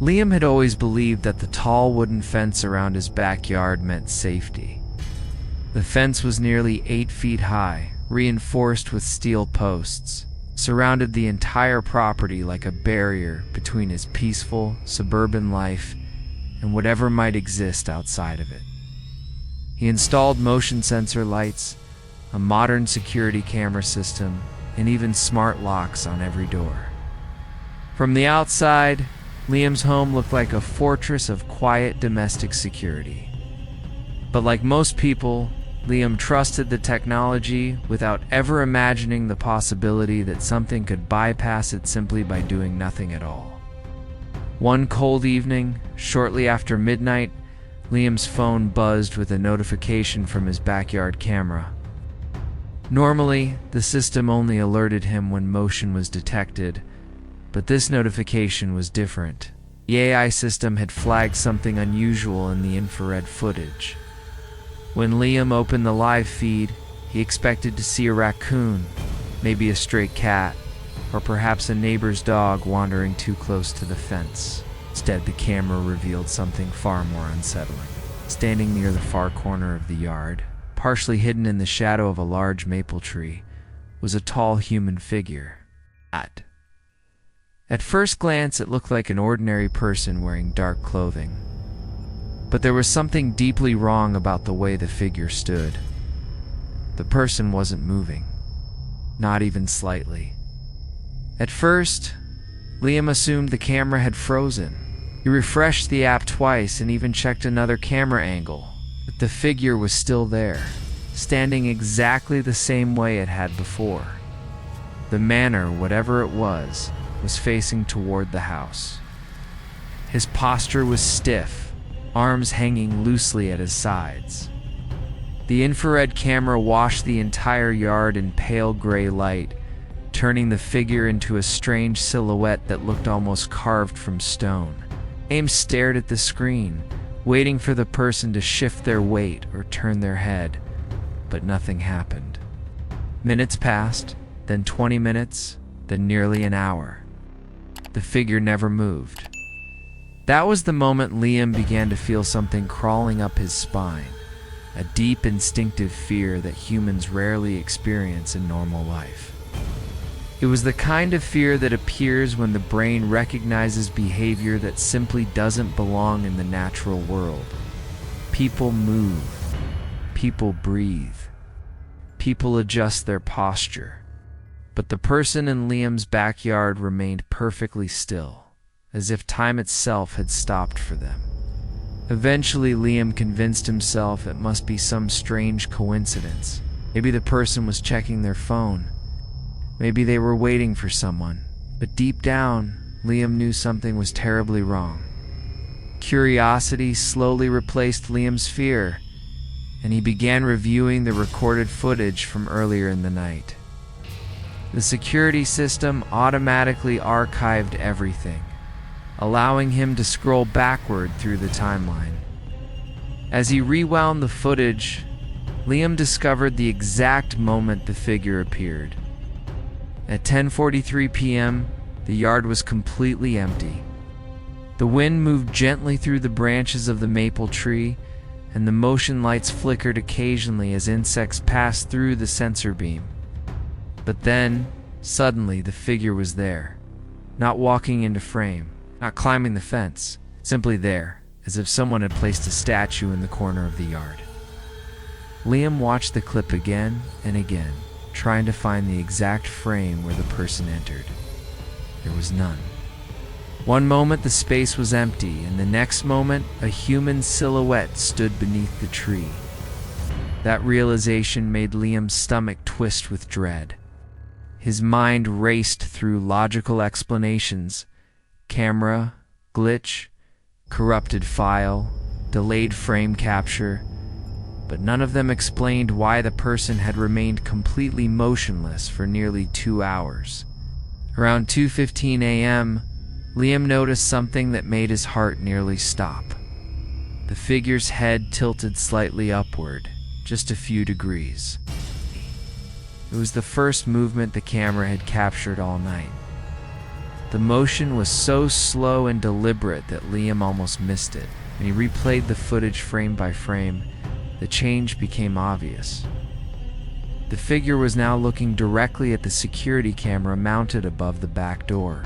Liam had always believed that the tall wooden fence around his backyard meant safety. The fence was nearly 8 feet high, reinforced with steel posts, surrounded the entire property like a barrier between his peaceful, suburban life and whatever might exist outside of it. He installed motion sensor lights, a modern security camera system, and even smart locks on every door. From the outside, Liam's home looked like a fortress of quiet domestic security. But like most people, Liam trusted the technology without ever imagining the possibility that something could bypass it simply by doing nothing at all. One cold evening, shortly after midnight, Liam's phone buzzed with a notification from his backyard camera. Normally, the system only alerted him when motion was detected, but this notification was different. The AI system had flagged something unusual in the infrared footage. When Liam opened the live feed, he expected to see a raccoon, maybe a stray cat, or perhaps a neighbor's dog wandering too close to the fence. Instead, the camera revealed something far more unsettling. Standing near the far corner of the yard, partially hidden in the shadow of a large maple tree, was a tall human figure. At first glance, it looked like an ordinary person wearing dark clothing. But there was something deeply wrong about the way the figure stood. The person wasn't moving, not even slightly. At first, Liam assumed the camera had frozen. He refreshed the app twice and even checked another camera angle, but the figure was still there, standing exactly the same way it had before. The manner, whatever it was facing toward the house. His posture was stiff, arms hanging loosely at his sides. The infrared camera washed the entire yard in pale gray light, turning the figure into a strange silhouette that looked almost carved from stone. Ames stared at the screen, waiting for the person to shift their weight or turn their head, but nothing happened. Minutes passed, then 20 minutes, then nearly an hour. The figure never moved. That was the moment Liam began to feel something crawling up his spine, a deep instinctive fear that humans rarely experience in normal life. It was the kind of fear that appears when the brain recognizes behavior that simply doesn't belong in the natural world. People move. People breathe. People adjust their posture. But the person in Liam's backyard remained perfectly still, as if time itself had stopped for them. Eventually, Liam convinced himself it must be some strange coincidence. Maybe the person was checking their phone. Maybe they were waiting for someone. But deep down, Liam knew something was terribly wrong. Curiosity slowly replaced Liam's fear, and he began reviewing the recorded footage from earlier in the night. The security system automatically archived everything, allowing him to scroll backward through the timeline. As he rewound the footage, Liam discovered the exact moment the figure appeared. At 10:43 p.m., the yard was completely empty. The wind moved gently through the branches of the maple tree, and the motion lights flickered occasionally as insects passed through the sensor beam. But then, suddenly, the figure was there, not walking into frame, not climbing the fence, simply there, as if someone had placed a statue in the corner of the yard. Liam watched the clip again and again, trying to find the exact frame where the person entered. There was none. One moment the space was empty, and the next moment a human silhouette stood beneath the tree. That realization made Liam's stomach twist with dread. His mind raced through logical explanations: camera, glitch, corrupted file, delayed frame capture, but none of them explained why the person had remained completely motionless for nearly 2 hours. Around 2:15 a.m., Liam noticed something that made his heart nearly stop. The figure's head tilted slightly upward, just a few degrees. It was the first movement the camera had captured all night. The motion was so slow and deliberate that Liam almost missed it. When he replayed the footage frame by frame, the change became obvious. The figure was now looking directly at the security camera mounted above the back door.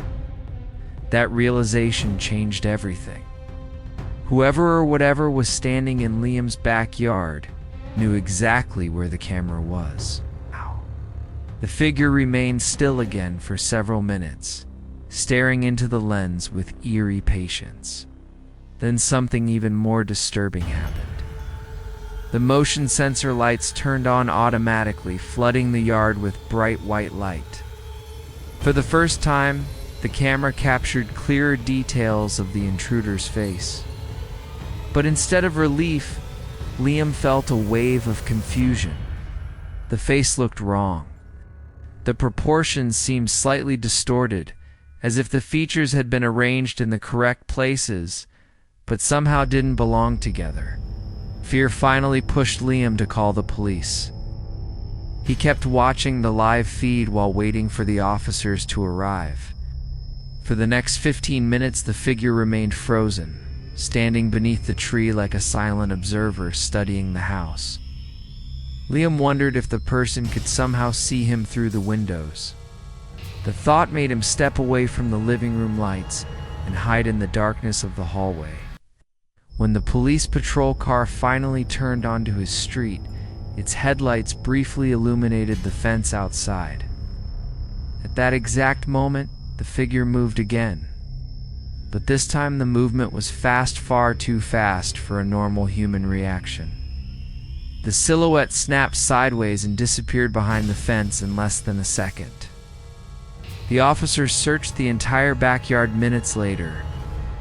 That realization changed everything. Whoever or whatever was standing in Liam's backyard knew exactly where the camera was. The figure remained still again for several minutes, staring into the lens with eerie patience. Then something even more disturbing happened. The motion sensor lights turned on automatically, flooding the yard with bright white light. For the first time, the camera captured clearer details of the intruder's face. But instead of relief, Liam felt a wave of confusion. The face looked wrong. The proportions seemed slightly distorted, as if the features had been arranged in the correct places, but somehow didn't belong together. Fear finally pushed Liam to call the police. He kept watching the live feed while waiting for the officers to arrive. For the next 15 minutes, the figure remained frozen, standing beneath the tree like a silent observer studying the house. Liam wondered if the person could somehow see him through the windows. The thought made him step away from the living room lights and hide in the darkness of the hallway. When the police patrol car finally turned onto his street, its headlights briefly illuminated the fence outside. At that exact moment, the figure moved again. But this time the movement was fast, far too fast for a normal human reaction. The silhouette snapped sideways and disappeared behind the fence in less than a second. The officers searched the entire backyard minutes later,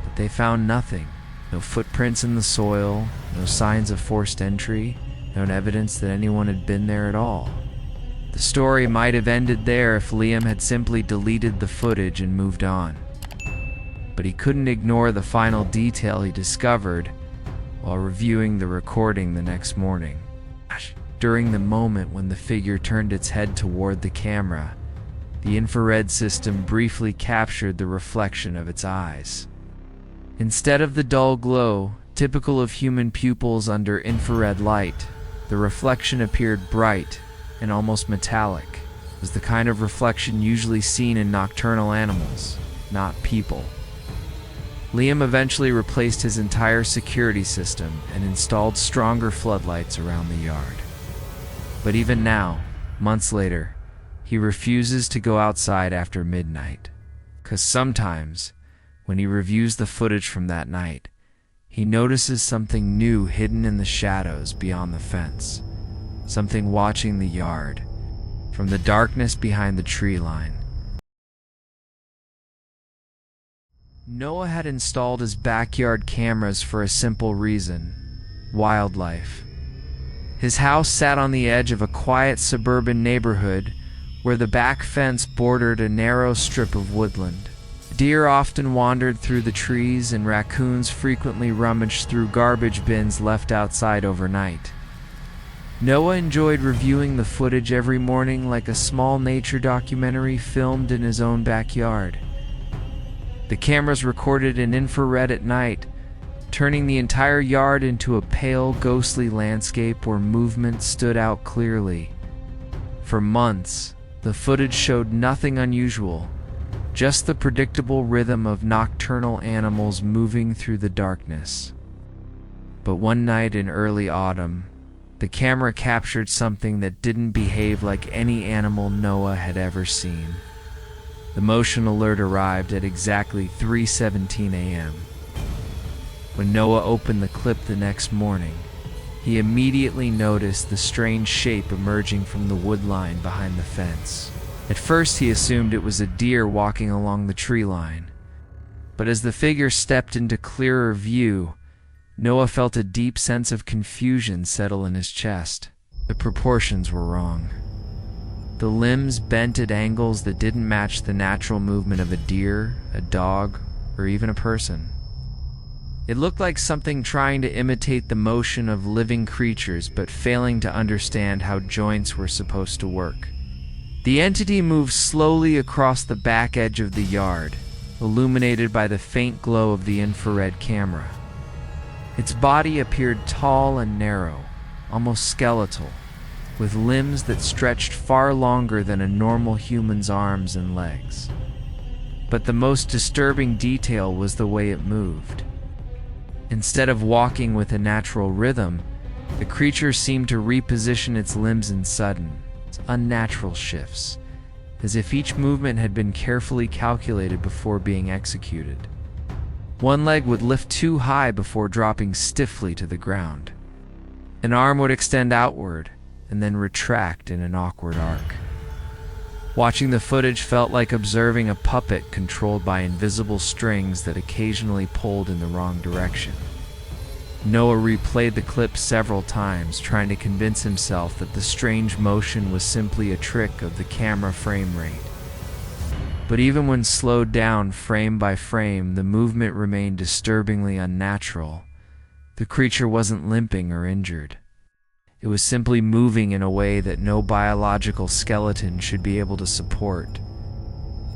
but they found nothing. No footprints in the soil, no signs of forced entry, no evidence that anyone had been there at all. The story might have ended there if Liam had simply deleted the footage and moved on. But he couldn't ignore the final detail he discovered while reviewing the recording the next morning. During the moment when the figure turned its head toward the camera, the infrared system briefly captured the reflection of its eyes. Instead of the dull glow, typical of human pupils under infrared light, the reflection appeared bright and almost metallic. It was the kind of reflection usually seen in nocturnal animals, not people. Liam eventually replaced his entire security system and installed stronger floodlights around the yard. But even now, months later, he refuses to go outside after midnight. 'Cause sometimes, when he reviews the footage from that night, he notices something new hidden in the shadows beyond the fence. Something watching the yard from the darkness behind the tree line. Noah had installed his backyard cameras for a simple reason: wildlife. His house sat on the edge of a quiet suburban neighborhood where the back fence bordered a narrow strip of woodland. Deer often wandered through the trees, and raccoons frequently rummaged through garbage bins left outside overnight. Noah enjoyed reviewing the footage every morning like a small nature documentary filmed in his own backyard. The cameras recorded in infrared at night, turning the entire yard into a pale, ghostly landscape where movement stood out clearly. For months, the footage showed nothing unusual, just the predictable rhythm of nocturnal animals moving through the darkness. But one night in early autumn, the camera captured something that didn't behave like any animal Noah had ever seen. The motion alert arrived at exactly 3:17 a.m. When Noah opened the clip the next morning, he immediately noticed the strange shape emerging from the wood line behind the fence. At first he assumed it was a deer walking along the tree line, but as the figure stepped into clearer view, Noah felt a deep sense of confusion settle in his chest. The proportions were wrong. The limbs bent at angles that didn't match the natural movement of a deer, a dog, or even a person. It looked like something trying to imitate the motion of living creatures but failing to understand how joints were supposed to work. The entity moved slowly across the back edge of the yard, illuminated by the faint glow of the infrared camera. Its body appeared tall and narrow, almost skeletal, with limbs that stretched far longer than a normal human's arms and legs. But the most disturbing detail was the way it moved. Instead of walking with a natural rhythm, the creature seemed to reposition its limbs in sudden, unnatural shifts, as if each movement had been carefully calculated before being executed. One leg would lift too high before dropping stiffly to the ground. An arm would extend outward and then retract in an awkward arc. Watching the footage felt like observing a puppet controlled by invisible strings that occasionally pulled in the wrong direction. Noah replayed the clip several times, trying to convince himself that the strange motion was simply a trick of the camera frame rate. But even when slowed down frame by frame, the movement remained disturbingly unnatural. The creature wasn't limping or injured. It was simply moving in a way that no biological skeleton should be able to support.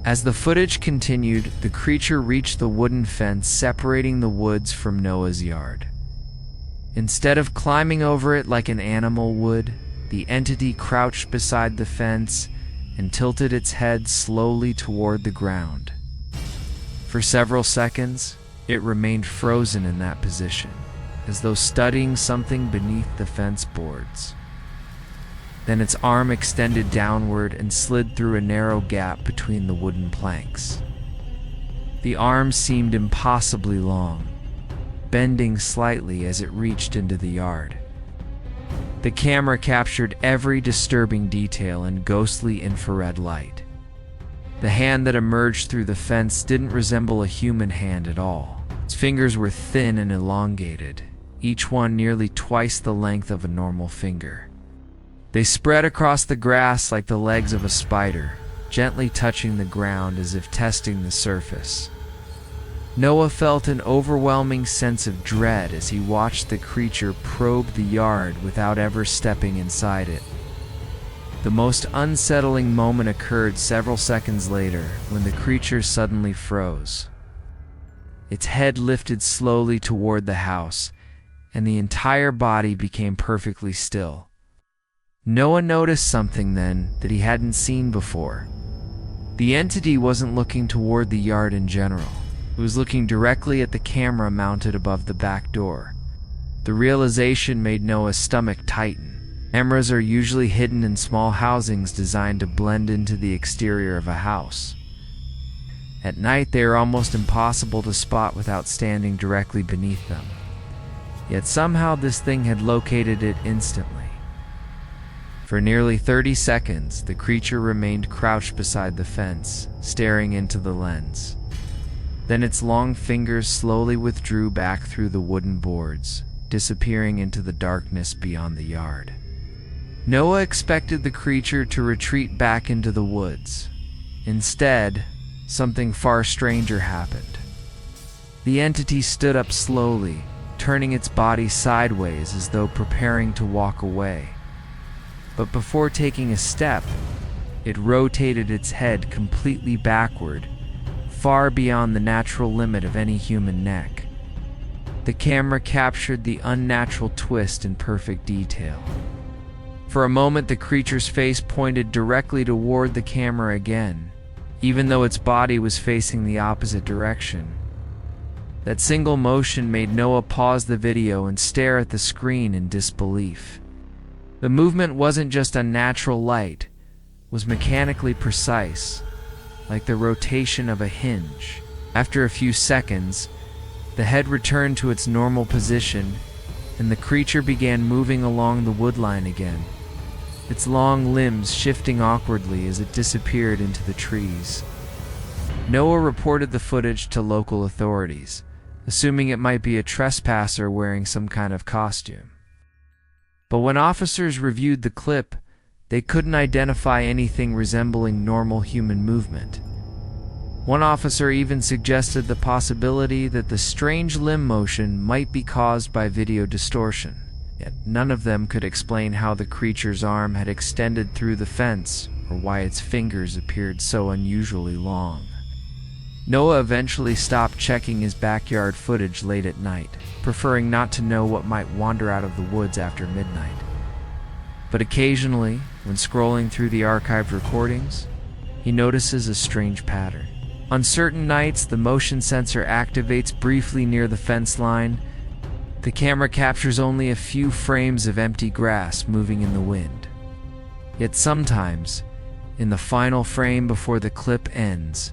As the footage continued, the creature reached the wooden fence separating the woods from Noah's yard. Instead of climbing over it like an animal would, the entity crouched beside the fence and tilted its head slowly toward the ground. For several seconds, it remained frozen in that position, as though studying something beneath the fence boards. Then its arm extended downward and slid through a narrow gap between the wooden planks. The arm seemed impossibly long, bending slightly as it reached into the yard. The camera captured every disturbing detail in ghostly infrared light. The hand that emerged through the fence didn't resemble a human hand at all. Its fingers were thin and elongated, each one nearly twice the length of a normal finger. They spread across the grass like the legs of a spider, gently touching the ground as if testing the surface. Noah felt an overwhelming sense of dread as he watched the creature probe the yard without ever stepping inside it. The most unsettling moment occurred several seconds later when the creature suddenly froze. Its head lifted slowly toward the house, and the entire body became perfectly still. Noah noticed something then that he hadn't seen before. The entity wasn't looking toward the yard in general. It was looking directly at the camera mounted above the back door. The realization made Noah's stomach tighten. Cameras are usually hidden in small housings designed to blend into the exterior of a house. At night, they are almost impossible to spot without standing directly beneath them. Yet somehow this thing had located it instantly. For nearly 30 seconds, the creature remained crouched beside the fence, staring into the lens. Then its long fingers slowly withdrew back through the wooden boards, disappearing into the darkness beyond the yard. Noah expected the creature to retreat back into the woods. Instead, something far stranger happened. The entity stood up slowly, turning its body sideways as though preparing to walk away. But before taking a step, it rotated its head completely backward, far beyond the natural limit of any human neck. The camera captured the unnatural twist in perfect detail. For a moment, the creature's face pointed directly toward the camera again, even though its body was facing the opposite direction. That single motion made Noah pause the video and stare at the screen in disbelief. The movement wasn't just unnatural light, it was mechanically precise, like the rotation of a hinge. After a few seconds, the head returned to its normal position, and the creature began moving along the woodline again, its long limbs shifting awkwardly as it disappeared into the trees. Noah reported the footage to local authorities, assuming it might be a trespasser wearing some kind of costume. But when officers reviewed the clip, they couldn't identify anything resembling normal human movement. One officer even suggested the possibility that the strange limb motion might be caused by video distortion. Yet none of them could explain how the creature's arm had extended through the fence or why its fingers appeared so unusually long. Noah eventually stopped checking his backyard footage late at night, preferring not to know what might wander out of the woods after midnight. But occasionally, when scrolling through the archived recordings, he notices a strange pattern. On certain nights, the motion sensor activates briefly near the fence line. The camera captures only a few frames of empty grass moving in the wind. Yet sometimes, in the final frame before the clip ends,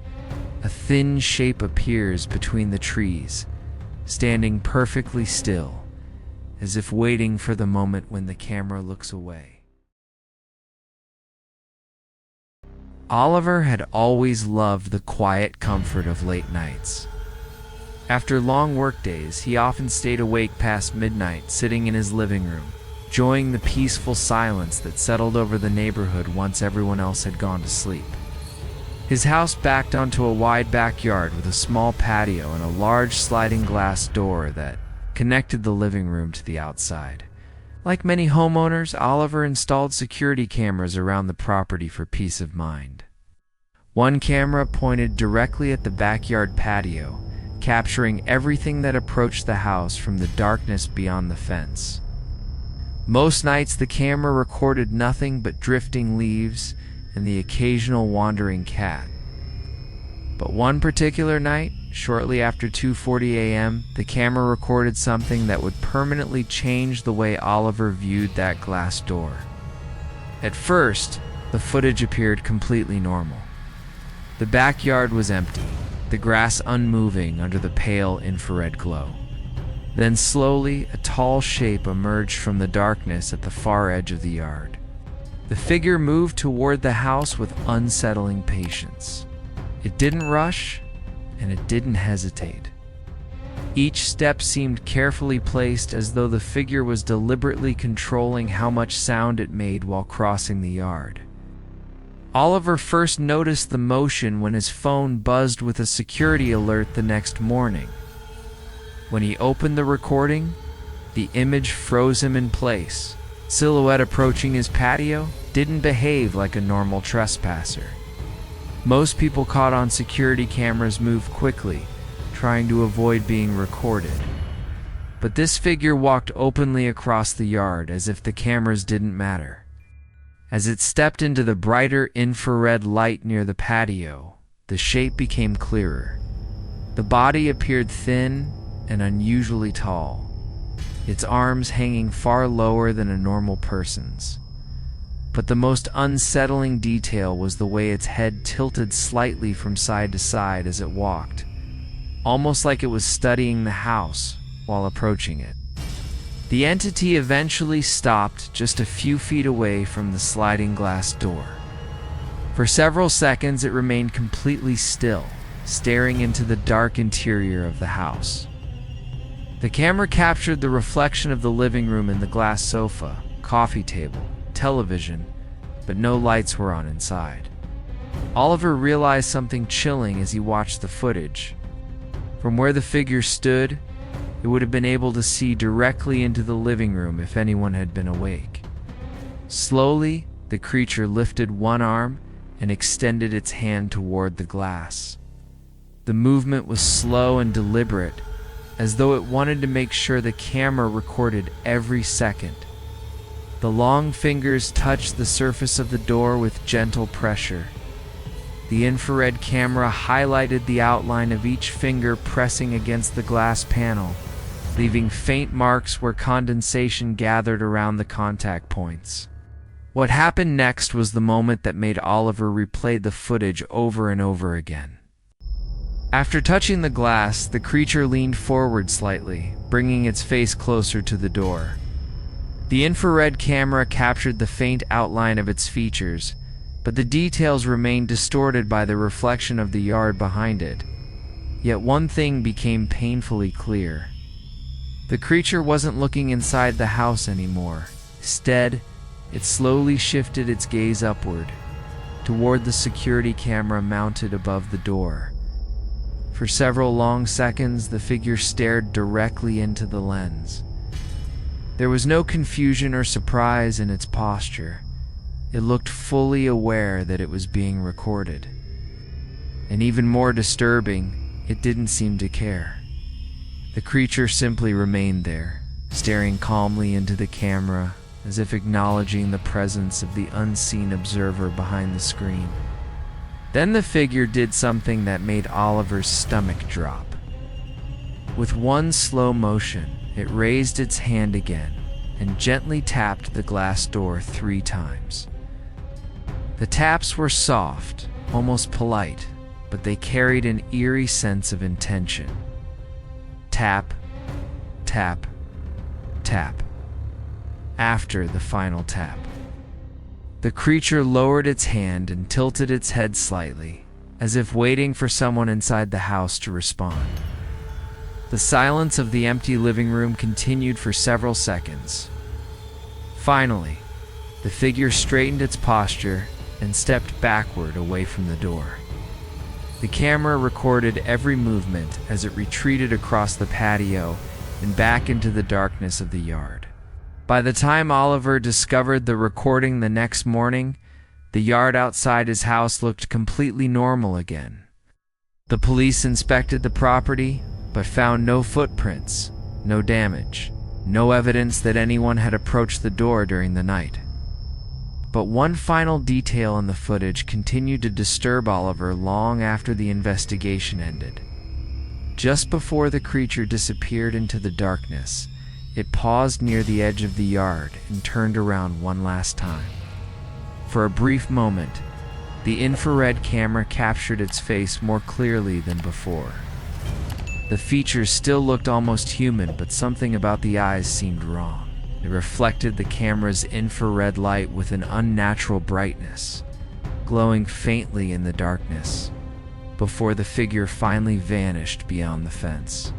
a thin shape appears between the trees, standing perfectly still, as if waiting for the moment when the camera looks away. Oliver had always loved the quiet comfort of late nights. After long workdays, he often stayed awake past midnight, sitting in his living room, enjoying the peaceful silence that settled over the neighborhood once everyone else had gone to sleep. His house backed onto a wide backyard with a small patio and a large sliding glass door that connected the living room to the outside. Like many homeowners, Oliver installed security cameras around the property for peace of mind. One camera pointed directly at the backyard patio, capturing everything that approached the house from the darkness beyond the fence. Most nights the camera recorded nothing but drifting leaves and the occasional wandering cat. But one particular night, shortly after 2:40 a.m., the camera recorded something that would permanently change the way Oliver viewed that glass door. At first, the footage appeared completely normal. The backyard was empty, the grass unmoving under the pale infrared glow. Then slowly, a tall shape emerged from the darkness at the far edge of the yard. The figure moved toward the house with unsettling patience. It didn't rush, and it didn't hesitate. Each step seemed carefully placed, as though the figure was deliberately controlling how much sound it made while crossing the yard. Oliver first noticed the motion when his phone buzzed with a security alert the next morning. When he opened the recording, the image froze him in place. Silhouette approaching his patio didn't behave like a normal trespasser. Most people caught on security cameras moved quickly, trying to avoid being recorded. But this figure walked openly across the yard as if the cameras didn't matter. As it stepped into the brighter infrared light near the patio, the shape became clearer. The body appeared thin and unusually tall, its arms hanging far lower than a normal person's. But the most unsettling detail was the way its head tilted slightly from side to side as it walked, almost like it was studying the house while approaching it. The entity eventually stopped just a few feet away from the sliding glass door. For several seconds it remained completely still, staring into the dark interior of the house. The camera captured the reflection of the living room in the glass sofa, coffee table, television, but no lights were on inside. Oliver realized something chilling as he watched the footage. From where the figure stood, it would have been able to see directly into the living room if anyone had been awake. Slowly, the creature lifted one arm and extended its hand toward the glass. The movement was slow and deliberate, as though it wanted to make sure the camera recorded every second. The long fingers touched the surface of the door with gentle pressure. The infrared camera highlighted the outline of each finger pressing against the glass panel, leaving faint marks where condensation gathered around the contact points. What happened next was the moment that made Oliver replay the footage over and over again. After touching the glass, the creature leaned forward slightly, bringing its face closer to the door. The infrared camera captured the faint outline of its features, but the details remained distorted by the reflection of the yard behind it. Yet one thing became painfully clear. The creature wasn't looking inside the house anymore. Instead, it slowly shifted its gaze upward, toward the security camera mounted above the door. For several long seconds, the figure stared directly into the lens. There was no confusion or surprise in its posture. It looked fully aware that it was being recorded. And even more disturbing, it didn't seem to care. The creature simply remained there, staring calmly into the camera, as if acknowledging the presence of the unseen observer behind the screen. Then the figure did something that made Oliver's stomach drop. With one slow motion, it raised its hand again and gently tapped the glass door 3 times. The taps were soft, almost polite, but they carried an eerie sense of intention. Tap, tap, tap. After the final tap, the creature lowered its hand and tilted its head slightly, as if waiting for someone inside the house to respond. The silence of the empty living room continued for several seconds. Finally, the figure straightened its posture and stepped backward away from the door. The camera recorded every movement as it retreated across the patio and back into the darkness of the yard. By the time Oliver discovered the recording the next morning, the yard outside his house looked completely normal again. The police inspected the property, but found no footprints, no damage, no evidence that anyone had approached the door during the night. But one final detail in the footage continued to disturb Oliver long after the investigation ended. Just before the creature disappeared into the darkness, it paused near the edge of the yard and turned around one last time. For a brief moment, the infrared camera captured its face more clearly than before. The features still looked almost human, but something about the eyes seemed wrong. It reflected the camera's infrared light with an unnatural brightness, glowing faintly in the darkness, before the figure finally vanished beyond the fence.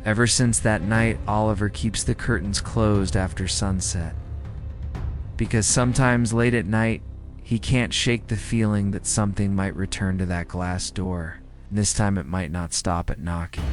Ever since that night, Oliver keeps the curtains closed after sunset, because sometimes late at night, he can't shake the feeling that something might return to that glass door. This time it might not stop at knocking.